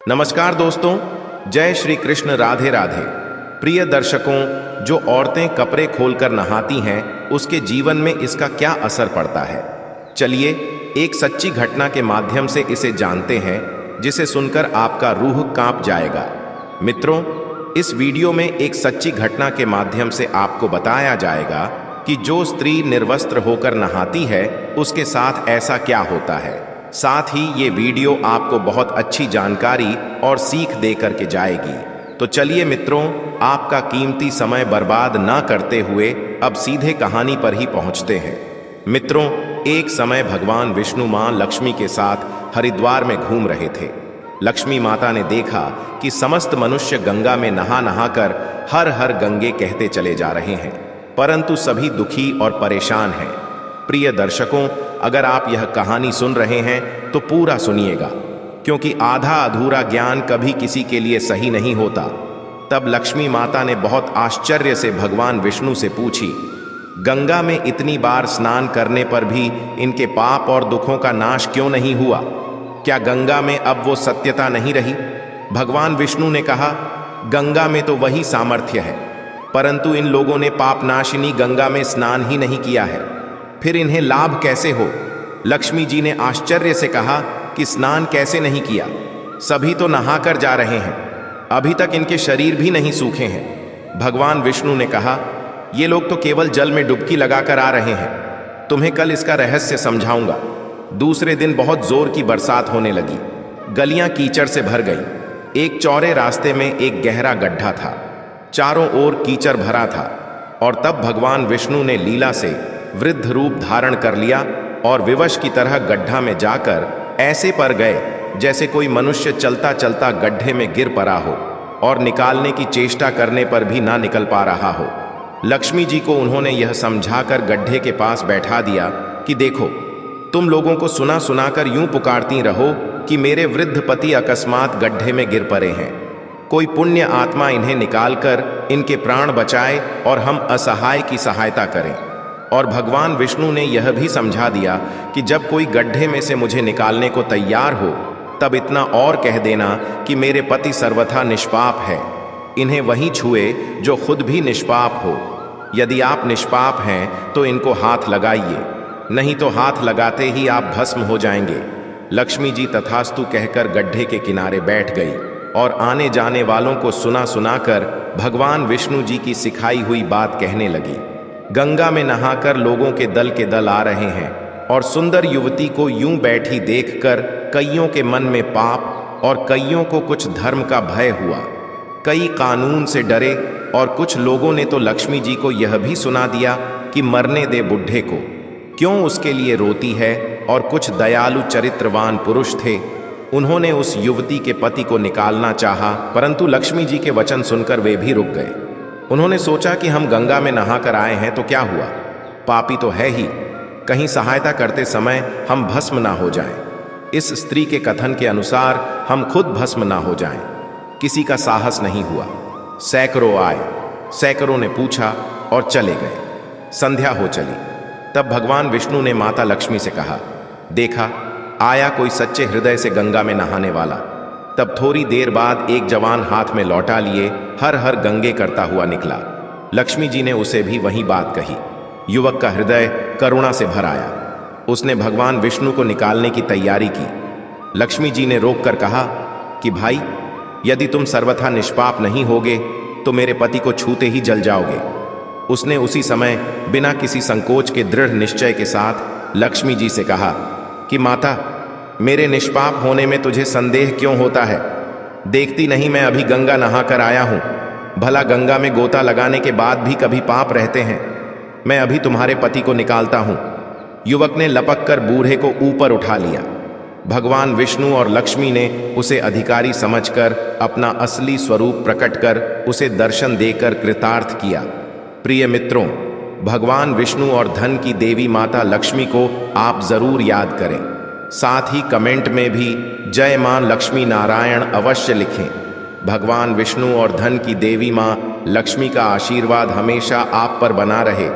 नमस्कार दोस्तों, जय श्री कृष्ण, राधे राधे। प्रिय दर्शकों, जो औरतें कपड़े खोलकर नहाती हैं उसके जीवन में इसका क्या असर पड़ता है, चलिए एक सच्ची घटना के माध्यम से इसे जानते हैं, जिसे सुनकर आपका रूह कांप जाएगा। मित्रों, इस वीडियो में एक सच्ची घटना के माध्यम से आपको बताया जाएगा कि जो स्त्री निर्वस्त्र होकर नहाती है उसके साथ ऐसा क्या होता है। साथ ही ये वीडियो आपको बहुत अच्छी जानकारी और सीख दे करके जाएगी। तो चलिए मित्रों, आपका कीमती समय बर्बाद ना करते हुए अब सीधे कहानी पर ही पहुंचते हैं। मित्रों, एक समय भगवान विष्णु मां लक्ष्मी के साथ हरिद्वार में घूम रहे थे। लक्ष्मी माता ने देखा कि समस्त मनुष्य गंगा में नहा नहाकर हर हर गंगे कहते चले जा रहे हैं, परंतु सभी दुखी और परेशान हैं। प्रिय दर्शकों, अगर आप यह कहानी सुन रहे हैं तो पूरा सुनिएगा, क्योंकि आधा अधूरा ज्ञान कभी किसी के लिए सही नहीं होता। तब लक्ष्मी माता ने बहुत आश्चर्य से भगवान विष्णु से पूछी, गंगा में इतनी बार स्नान करने पर भी इनके पाप और दुखों का नाश क्यों नहीं हुआ? क्या गंगा में अब वो सत्यता नहीं रही? भगवान विष्णु ने कहा, गंगा में तो वही सामर्थ्य है, परंतु इन लोगों ने पापनाशिनी गंगा में स्नान ही नहीं किया है, फिर इन्हें लाभ कैसे हो? लक्ष्मी जी ने आश्चर्य से कहा कि स्नान कैसे नहीं किया? सभी तो नहाकर जा रहे हैं, अभी तक इनके शरीर भी नहीं सूखे हैं। भगवान विष्णु ने कहा, ये लोग तो केवल जल में डुबकी लगाकर आ रहे हैं, तुम्हें कल इसका रहस्य समझाऊंगा। दूसरे दिन बहुत जोर की बरसात होने लगी, गलियां कीचड़ से भर गई। एक चौड़े रास्ते में एक गहरा गड्ढा था, चारों ओर कीचड़ भरा था। और तब भगवान विष्णु ने लीला से वृद्ध रूप धारण कर लिया और विवश की तरह गड्ढा में जाकर ऐसे पर गए जैसे कोई मनुष्य चलता चलता गड्ढे में गिर पड़ा हो और निकालने की चेष्टा करने पर भी ना निकल पा रहा हो। लक्ष्मी जी को उन्होंने यह समझाकर गड्ढे के पास बैठा दिया कि देखो, तुम लोगों को सुना सुनाकर यूं पुकारती रहो कि मेरे वृद्ध पति अकस्मात गड्ढे में गिर पड़े हैं, कोई पुण्य आत्मा इन्हें निकालकर इनके प्राण बचाए और हम असहाय की सहायता करें। और भगवान विष्णु ने यह भी समझा दिया कि जब कोई गड्ढे में से मुझे निकालने को तैयार हो तब इतना और कह देना कि मेरे पति सर्वथा निष्पाप है, इन्हें वही छुए जो खुद भी निष्पाप हो। यदि आप निष्पाप हैं तो इनको हाथ लगाइए, नहीं तो हाथ लगाते ही आप भस्म हो जाएंगे। लक्ष्मी जी तथास्तु कहकर गड्ढे के किनारे बैठ गई और आने जाने वालों को सुना सुनाकर भगवान विष्णु जी की सिखाई हुई बात कहने लगी। गंगा में नहाकर लोगों के दल आ रहे हैं और सुंदर युवती को यूं बैठी देखकर कईयों के मन में पाप और कईयों को कुछ धर्म का भय हुआ। कई कानून से डरे और कुछ लोगों ने तो लक्ष्मी जी को यह भी सुना दिया कि मरने दे बुढ़े को, क्यों उसके लिए रोती है। और कुछ दयालु चरित्रवान पुरुष थे, उन्होंने उस युवती के पति को निकालना चाहा, परंतु लक्ष्मी जी के वचन सुनकर वे भी रुक गए। उन्होंने सोचा कि हम गंगा में नहाकर आए हैं तो क्या हुआ, पापी तो है ही, कहीं सहायता करते समय हम भस्म ना हो जाएं। इस स्त्री के कथन के अनुसार हम खुद भस्म ना हो जाएं। किसी का साहस नहीं हुआ। सैकड़ों आए, सैकड़ों ने पूछा और चले गए। संध्या हो चली। तब भगवान विष्णु ने माता लक्ष्मी से कहा, देखा, आया कोई सच्चे हृदय से गंगा में नहाने वाला। तब थोड़ी देर बाद एक जवान हाथ में लौटा लिए हर हर गंगे करता हुआ निकला। लक्ष्मी जी ने उसे भी वही बात कही। युवक का हृदय करुणा से भर आया। उसने भगवान विष्णु को निकालने की तैयारी की। लक्ष्मी जी ने रोककर कहा कि भाई, यदि तुम सर्वथा निष्पाप नहीं होगे तो मेरे पति को छूते ही जल जाओगे। उसने उसी समय बिना किसी संकोच के दृढ़ निश्चय के साथ लक्ष्मी जी से कहा कि माता, मेरे निष्पाप होने में तुझे संदेह क्यों होता है? देखती नहीं मैं अभी गंगा नहाकर आया हूं। भला गंगा में गोता लगाने के बाद भी कभी पाप रहते हैं? मैं अभी तुम्हारे पति को निकालता हूं। युवक ने लपक कर बूढ़े को ऊपर उठा लिया। भगवान विष्णु और लक्ष्मी ने उसे अधिकारी समझकर अपना असली स्वरूप प्रकट कर उसे दर्शन देकर कृतार्थ किया। प्रिय मित्रों, भगवान विष्णु और धन की देवी माता लक्ष्मी को आप जरूर याद करें। साथ ही कमेंट में भी जय मां लक्ष्मी नारायण अवश्य लिखें। भगवान विष्णु और धन की देवी मां लक्ष्मी का आशीर्वाद हमेशा आप पर बना रहे।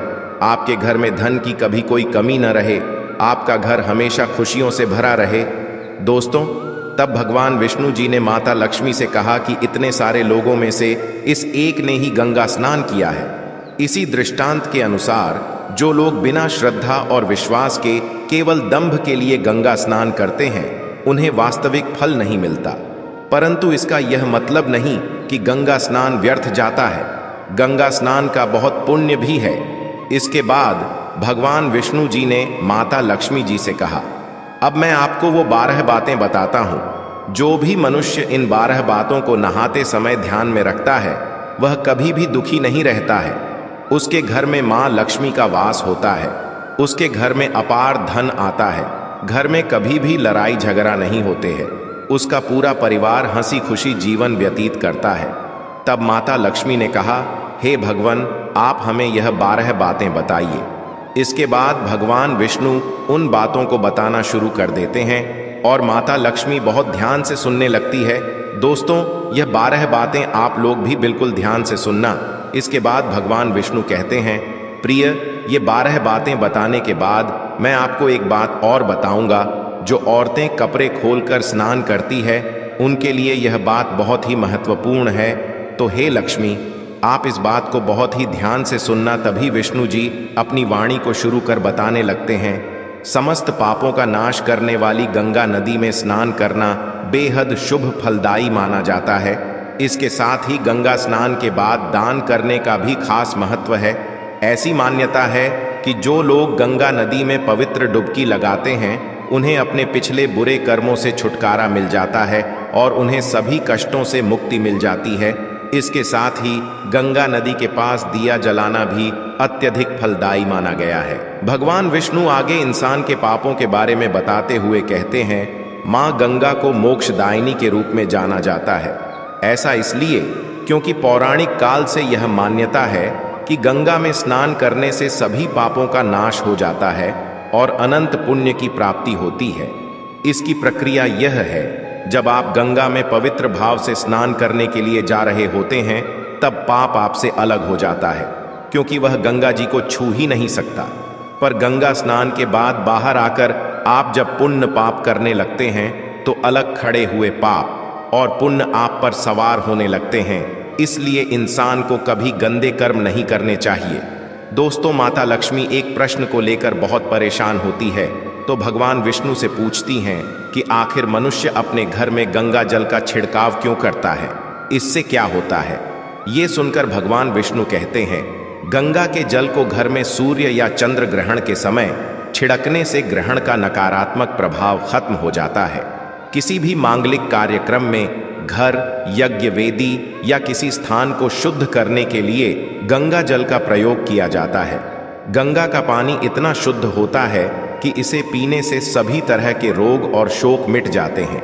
आपके घर में धन की कभी कोई कमी न रहे, आपका घर हमेशा खुशियों से भरा रहे। दोस्तों, तब भगवान विष्णु जी ने माता लक्ष्मी से कहा कि इतने सारे लोगों में से इस एक ने ही गंगा स्नान किया है। इसी दृष्टांत के अनुसार जो लोग बिना श्रद्धा और विश्वास के केवल दंभ के लिए गंगा स्नान करते हैं उन्हें वास्तविक फल नहीं मिलता। परंतु इसका यह मतलब नहीं कि गंगा स्नान व्यर्थ जाता है। गंगा स्नान का बहुत पुण्य भी है। इसके बाद भगवान विष्णु जी ने माता लक्ष्मी जी से कहा, अब मैं आपको वो 12 बातें बताता हूँ। जो भी मनुष्य इन 12 बातों को नहाते समय ध्यान में रखता है वह कभी भी दुखी नहीं रहता है। उसके घर में माँ लक्ष्मी का वास होता है। उसके घर में अपार धन आता है। घर में कभी भी लड़ाई झगड़ा नहीं होते हैं। उसका पूरा परिवार हंसी खुशी जीवन व्यतीत करता है। तब माता लक्ष्मी ने कहा, हे भगवान, आप हमें यह 12 बातें बताइए। इसके बाद भगवान विष्णु उन बातों को बताना शुरू कर देते हैं और माता लक्ष्मी बहुत ध्यान से सुनने लगती है। दोस्तों, यह 12 बातें आप लोग भी बिल्कुल ध्यान से सुनना। इसके बाद भगवान विष्णु कहते हैं, प्रिय, ये 12 बातें बताने के बाद मैं आपको एक बात और बताऊंगा। जो औरतें कपड़े खोलकर स्नान करती है उनके लिए यह बात बहुत ही महत्वपूर्ण है। तो हे लक्ष्मी, आप इस बात को बहुत ही ध्यान से सुनना। तभी विष्णु जी अपनी वाणी को शुरू कर बताने लगते हैं। समस्त पापों का नाश करने वाली गंगा नदी में स्नान करना बेहद शुभ फलदायी माना जाता है। इसके साथ ही गंगा स्नान के बाद दान करने का भी खास महत्व है। ऐसी मान्यता है कि जो लोग गंगा नदी में पवित्र डुबकी लगाते हैं उन्हें अपने पिछले बुरे कर्मों से छुटकारा मिल जाता है और उन्हें सभी कष्टों से मुक्ति मिल जाती है। इसके साथ ही गंगा नदी के पास दिया जलाना भी अत्यधिक फलदायी माना गया है। भगवान विष्णु आगे इंसान के पापों के बारे में बताते हुए कहते हैं, माँ गंगा को मोक्षदायिनी के रूप में जाना जाता है। ऐसा इसलिए क्योंकि पौराणिक काल से यह मान्यता है कि गंगा में स्नान करने से सभी पापों का नाश हो जाता है और अनंत पुण्य की प्राप्ति होती है। इसकी प्रक्रिया यह है, जब आप गंगा में पवित्र भाव से स्नान करने के लिए जा रहे होते हैं तब पाप आपसे अलग हो जाता है, क्योंकि वह गंगा जी को छू ही नहीं सकता। पर गंगा स्नान के बाद बाहर आकर आप जब पुण्य पाप करने लगते हैं तो अलग खड़े हुए पाप और पुण्य आप पर सवार होने लगते हैं। इसलिए इंसान को कभी गंदे कर्म नहीं करने चाहिए। दोस्तों, माता लक्ष्मी एक प्रश्न को लेकर बहुत परेशान होती है तो भगवान विष्णु से पूछती हैं कि आखिर मनुष्य अपने घर में गंगा जल का छिड़काव क्यों करता है, इससे क्या होता है। ये सुनकर भगवान विष्णु कहते हैं, गंगा के जल को घर में सूर्य या चंद्र ग्रहण के समय छिड़कने से ग्रहण का नकारात्मक प्रभाव खत्म हो जाता है। किसी भी मांगलिक कार्यक्रम में घर, यज्ञ वेदी या किसी स्थान को शुद्ध करने के लिए गंगा जल का प्रयोग किया जाता है। गंगा का पानी इतना शुद्ध होता है कि इसे पीने से सभी तरह के रोग और शोक मिट जाते हैं।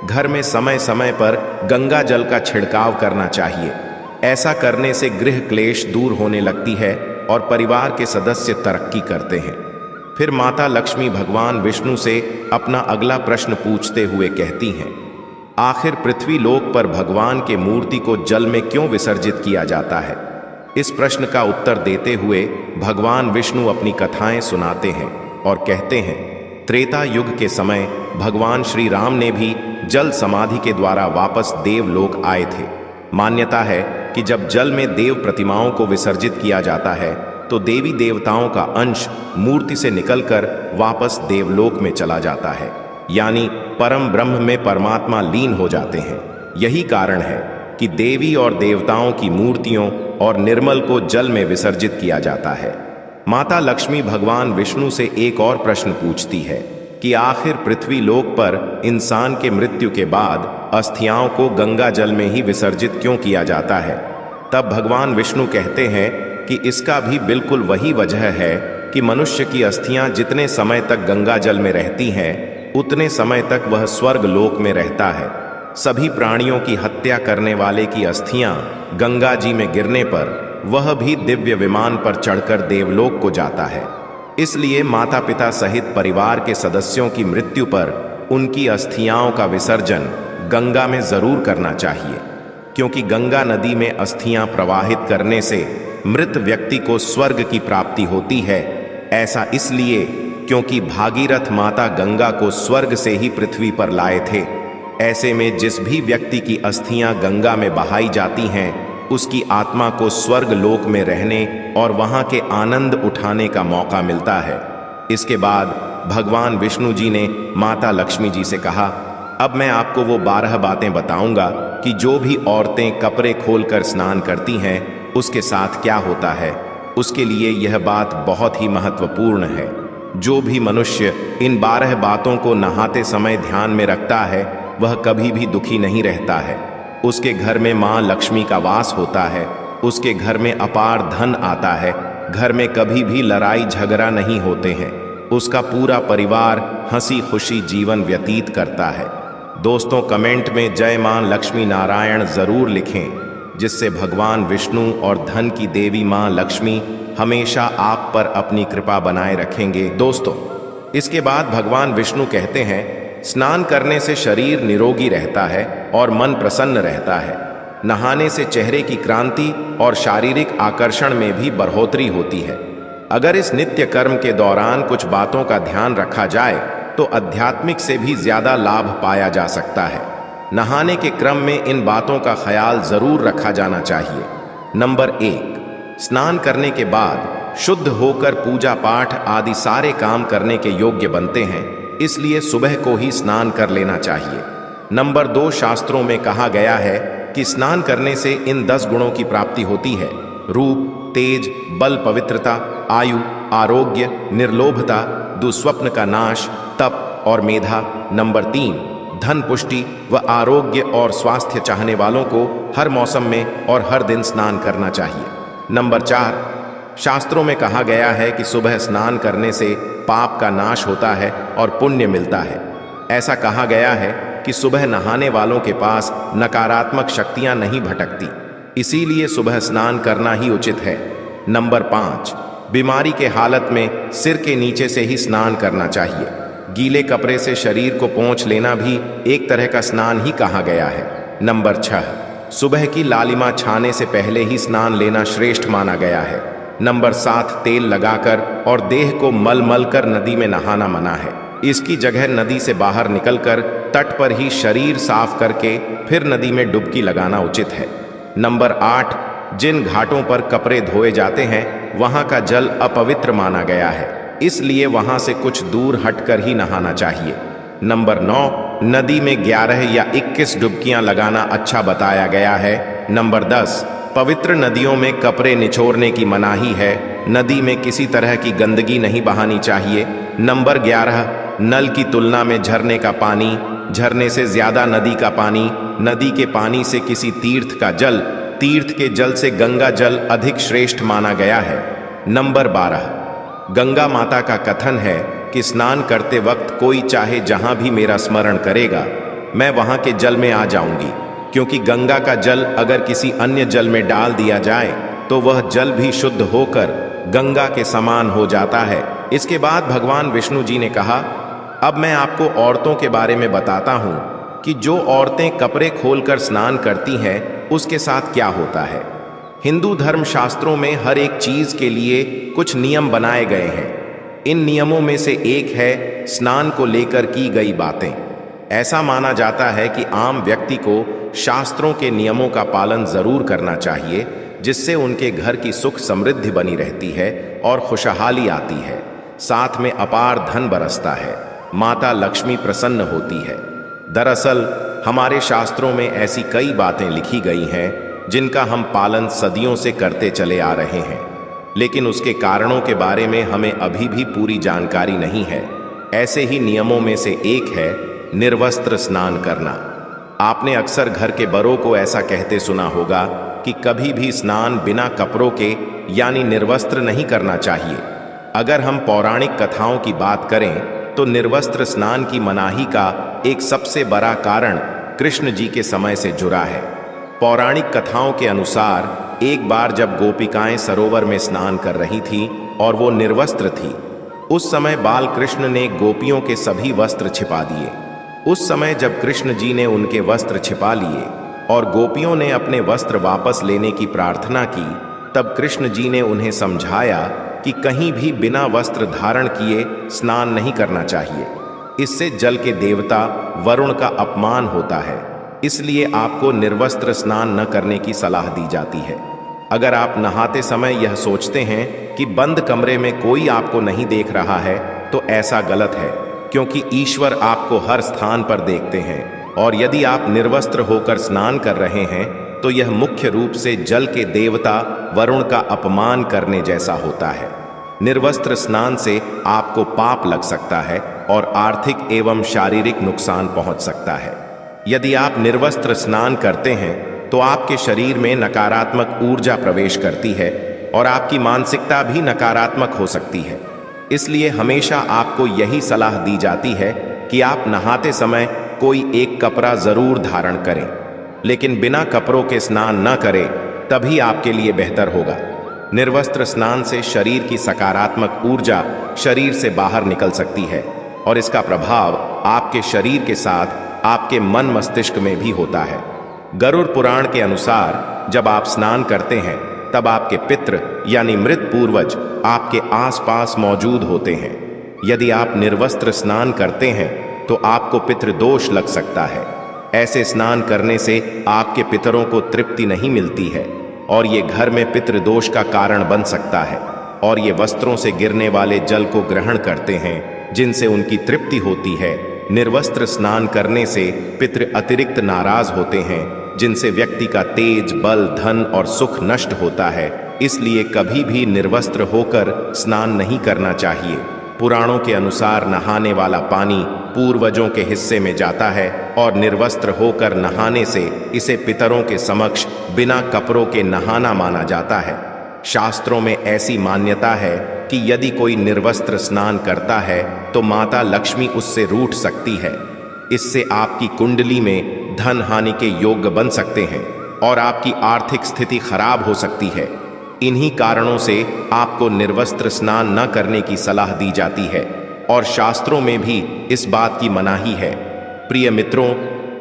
घर में समय समय पर गंगा जल का छिड़काव करना चाहिए। ऐसा करने से गृह क्लेश दूर होने लगती है और परिवार के सदस्य तरक्की करते हैं। फिर माता लक्ष्मी भगवान विष्णु से अपना अगला प्रश्न पूछते हुए कहती हैं, आखिर पृथ्वी लोक पर भगवान के मूर्ति को जल में क्यों विसर्जित किया जाता है। इस प्रश्न का उत्तर देते हुए भगवान विष्णु अपनी कथाएं सुनाते हैं और कहते हैं, त्रेता युग के समय भगवान श्री राम ने भी जल समाधि के द्वारा वापस देवलोक आए थे। मान्यता है कि जब जल में देव प्रतिमाओं को विसर्जित किया जाता है तो देवी देवताओं का अंश मूर्ति से निकलकर वापस देवलोक में चला जाता है, यानी परम ब्रह्म में परमात्मा लीन हो जाते हैं। यही कारण है कि देवी और देवताओं की मूर्तियों और निर्मल को जल में विसर्जित किया जाता है। माता लक्ष्मी भगवान विष्णु से एक और प्रश्न पूछती है कि आखिर पृथ्वी लोक पर इंसान के मृत्यु के बाद अस्थियाओं को गंगा जल में ही विसर्जित क्यों किया जाता है। तब भगवान विष्णु कहते हैं कि इसका भी बिल्कुल वही वजह है कि मनुष्य की अस्थियां जितने समय तक गंगा जल में रहती हैं उतने समय तक वह स्वर्ग लोक में रहता है। सभी प्राणियों की हत्या करने वाले की अस्थियां गंगा जी में गिरने पर वह भी दिव्य विमान पर चढ़कर देवलोक को जाता है। इसलिए माता पिता सहित परिवार के सदस्यों की मृत्यु पर उनकी अस्थियाओं का विसर्जन गंगा में जरूर करना चाहिए, क्योंकि गंगा नदी में अस्थियां प्रवाहित करने से मृत व्यक्ति को स्वर्ग की प्राप्ति होती है। ऐसा इसलिए क्योंकि भागीरथ माता गंगा को स्वर्ग से ही पृथ्वी पर लाए थे। ऐसे में जिस भी व्यक्ति की अस्थियां गंगा में बहाई जाती हैं, उसकी आत्मा को स्वर्ग लोक में रहने और वहां के आनंद उठाने का मौका मिलता है। इसके बाद भगवान विष्णु जी ने माता लक्ष्मी जी से कहा, अब मैं आपको वो 12 बातें बताऊंगा कि जो भी औरतें कपड़े खोलकर स्नान करती हैं उसके साथ क्या होता है। उसके लिए यह बात बहुत ही महत्वपूर्ण है। जो भी मनुष्य इन 12 बातों को नहाते समय ध्यान में रखता है वह कभी भी दुखी नहीं रहता है। उसके घर में माँ लक्ष्मी का वास होता है, उसके घर में अपार धन आता है, घर में कभी भी लड़ाई झगड़ा नहीं होते हैं, उसका पूरा परिवार हंसी खुशी जीवन व्यतीत करता है। दोस्तों, कमेंट में जय मां लक्ष्मी नारायण जरूर लिखें, जिससे भगवान विष्णु और धन की देवी मां लक्ष्मी हमेशा आप पर अपनी कृपा बनाए रखेंगे। दोस्तों, इसके बाद भगवान विष्णु कहते हैं, स्नान करने से शरीर निरोगी रहता है और मन प्रसन्न रहता है। नहाने से चेहरे की क्रांति और शारीरिक आकर्षण में भी बढ़ोतरी होती है। अगर इस नित्य कर्म के दौरान कुछ बातों का ध्यान रखा जाए तो आध्यात्मिक से भी ज्यादा लाभ पाया जा सकता है। नहाने के क्रम में इन बातों का ख्याल जरूर रखा जाना चाहिए। नंबर 1, स्नान करने के बाद शुद्ध होकर पूजा पाठ आदि सारे काम करने के योग्य बनते हैं, इसलिए सुबह को ही स्नान कर लेना चाहिए। नंबर 2, शास्त्रों में कहा गया है कि स्नान करने से इन 10 गुणों की प्राप्ति होती है: रूप, तेज, बल, पवित्रता, आयु, आरोग्य, निर्लोभता, दुस्वप्न का नाश, तप और मेधा। नंबर 3, धन, पुष्टि व आरोग्य और स्वास्थ्य चाहने वालों को हर मौसम में और हर दिन स्नान करना चाहिए। नंबर 4, शास्त्रों में कहा गया है कि सुबह स्नान करने से पाप का नाश होता है और पुण्य मिलता है। ऐसा कहा गया है कि सुबह नहाने वालों के पास नकारात्मक शक्तियां नहीं भटकती, इसीलिए सुबह स्नान करना ही उचित है। नंबर 5, बीमारी के हालत में सिर के नीचे से ही स्नान करना चाहिए। गीले कपड़े से शरीर को पोंछ लेना भी एक तरह का स्नान ही कहा गया है। नंबर 6, सुबह की लालिमा छाने से पहले ही स्नान लेना श्रेष्ठ माना गया है। नंबर 7, तेल लगाकर और देह को मल कर नदी में नहाना मना है। इसकी जगह नदी से बाहर निकलकर तट पर ही शरीर साफ करके फिर नदी में डुबकी लगाना उचित है। नंबर 8, जिन घाटों पर कपड़े धोए जाते हैं वहां का जल अपवित्र माना गया है, इसलिए वहां से कुछ दूर हटकर ही नहाना चाहिए। नंबर 9, नदी में 11 या 21 डुबकियां लगाना अच्छा बताया गया है। नंबर 10, पवित्र नदियों में कपड़े निचोड़ने की मनाही है। नदी में किसी तरह की गंदगी नहीं बहानी चाहिए। नंबर 11, नल की तुलना में झरने का पानी, झरने से ज्यादा नदी का पानी, नदी के पानी से किसी तीर्थ का जल, तीर्थ के जल से गंगा जल अधिक श्रेष्ठ माना गया है। नंबर 12, गंगा माता का कथन है कि स्नान करते वक्त कोई चाहे जहां भी मेरा स्मरण करेगा, मैं वहां के जल में आ जाऊंगी, क्योंकि गंगा का जल अगर किसी अन्य जल में डाल दिया जाए तो वह जल भी शुद्ध होकर गंगा के समान हो जाता है। इसके बाद भगवान विष्णु जी ने कहा, अब मैं आपको औरतों के बारे में बताता हूं कि जो औरतें कपड़े खोलकर स्नान करती हैं उसके साथ क्या होता है। हिंदू धर्म शास्त्रों में हर एक चीज के लिए कुछ नियम बनाए गए हैं। इन नियमों में से एक है स्नान को लेकर की गई बातें। ऐसा माना जाता है कि आम व्यक्ति को शास्त्रों के नियमों का पालन जरूर करना चाहिए, जिससे उनके घर की सुख समृद्धि बनी रहती है और खुशहाली आती है, साथ में अपार धन बरसता है, माता लक्ष्मी प्रसन्न होती है। दरअसल हमारे शास्त्रों में ऐसी कई बातें लिखी गई हैं जिनका हम पालन सदियों से करते चले आ रहे हैं, लेकिन उसके कारणों के बारे में हमें अभी भी पूरी जानकारी नहीं है। ऐसे ही नियमों में से एक है निर्वस्त्र स्नान करना। आपने अक्सर घर के बड़ों को ऐसा कहते सुना होगा कि कभी भी स्नान बिना कपड़ों के यानी निर्वस्त्र नहीं करना चाहिए। अगर हम पौराणिक कथाओं की बात करें तो निर्वस्त्र स्नान की मनाही का एक सबसे बड़ा कारण कृष्ण जी के समय से जुड़ा है। पौराणिक कथाओं के अनुसार एक बार जब गोपिकाएं सरोवर में स्नान कर रही थीं और वो निर्वस्त्र थी, उस समय बाल कृष्ण ने गोपियों के सभी वस्त्र छिपा दिए। उस समय जब कृष्ण जी ने उनके वस्त्र छिपा लिए और गोपियों ने अपने वस्त्र वापस लेने की प्रार्थना की, तब कृष्ण जी ने उन्हें समझाया कि कहीं भी बिना वस्त्र धारण किए स्नान नहीं करना चाहिए। इससे जल के देवता वरुण का अपमान होता है, इसलिए आपको निर्वस्त्र स्नान न करने की सलाह दी जाती है। अगर आप नहाते समय यह सोचते हैं कि बंद कमरे में कोई आपको नहीं देख रहा है, तो ऐसा गलत है, क्योंकि ईश्वर आपको हर स्थान पर देखते हैं। और यदि आप निर्वस्त्र होकर स्नान कर रहे हैं तो यह मुख्य रूप से जल के देवता वरुण का अपमान करने जैसा होता है। निर्वस्त्र स्नान से आपको पाप लग सकता है और आर्थिक एवं शारीरिक नुकसान पहुंच सकता है। यदि आप निर्वस्त्र स्नान करते हैं तो आपके शरीर में नकारात्मक ऊर्जा प्रवेश करती है और आपकी मानसिकता भी नकारात्मक हो सकती है। इसलिए हमेशा आपको यही सलाह दी जाती है कि आप नहाते समय कोई एक कपड़ा जरूर धारण करें, लेकिन बिना कपड़ों के स्नान न करें, तभी आपके लिए बेहतर होगा। निर्वस्त्र स्नान से शरीर की सकारात्मक ऊर्जा शरीर से बाहर निकल सकती है और इसका प्रभाव आपके शरीर के साथ आपके मन मस्तिष्क में भी होता है। गरुड़ पुराण के अनुसार जब आप स्नान करते हैं तब आपके पितृ यानी मृत पूर्वज आपके आसपास मौजूद होते हैं। यदि आप निर्वस्त्र स्नान करते हैं तो आपको पितृदोष लग सकता है। ऐसे स्नान करने से आपके पितरों को तृप्ति नहीं मिलती है और ये घर में पितृदोष का कारण बन सकता है, और ये वस्त्रों से गिरने वाले जल को ग्रहण करते हैं जिनसे उनकी तृप्ति होती है। निर्वस्त्र स्नान करने से पितृ अतिरिक्त नाराज होते हैं, जिनसे व्यक्ति का तेज, बल, धन और सुख नष्ट होता है। इसलिए कभी भी निर्वस्त्र होकर स्नान नहीं करना चाहिए। पुराणों के अनुसार नहाने वाला पानी पूर्वजों के हिस्से में जाता है और निर्वस्त्र होकर नहाने से इसे पितरों के समक्ष बिना कपड़ों के नहाना माना जाता है। शास्त्रों में ऐसी मान्यता है कि यदि कोई निर्वस्त्र स्नान करता है तो माता लक्ष्मी उससे रूठ सकती है। इससे आपकी कुंडली में धन हानि के योग बन सकते हैं और आपकी आर्थिक स्थिति खराब हो सकती है। इन्हीं कारणों से आपको निर्वस्त्र स्नान न करने की सलाह दी जाती है और शास्त्रों में भी इस बात की मनाही है। प्रिय मित्रों,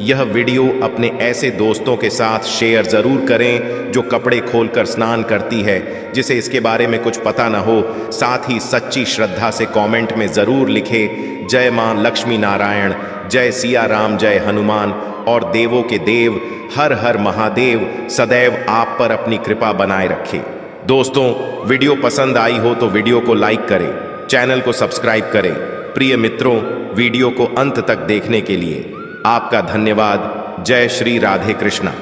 यह वीडियो अपने ऐसे दोस्तों के साथ शेयर जरूर करें जो कपड़े खोलकर स्नान करती है, जिसे इसके बारे में कुछ पता न हो। साथ ही सच्ची श्रद्धा से कमेंट में जरूर लिखे, जय मां लक्ष्मी नारायण, जय सिया राम, जय हनुमान और देवों के देव, हर हर महादेव सदैव आप पर अपनी कृपा बनाए रखे। दोस्तों, वीडियो पसंद आई हो तो वीडियो को लाइक करें, चैनल को सब्सक्राइब करें। प्रिय मित्रों, वीडियो को अंत तक देखने के लिए आपका धन्यवाद। जय श्री राधे कृष्णा।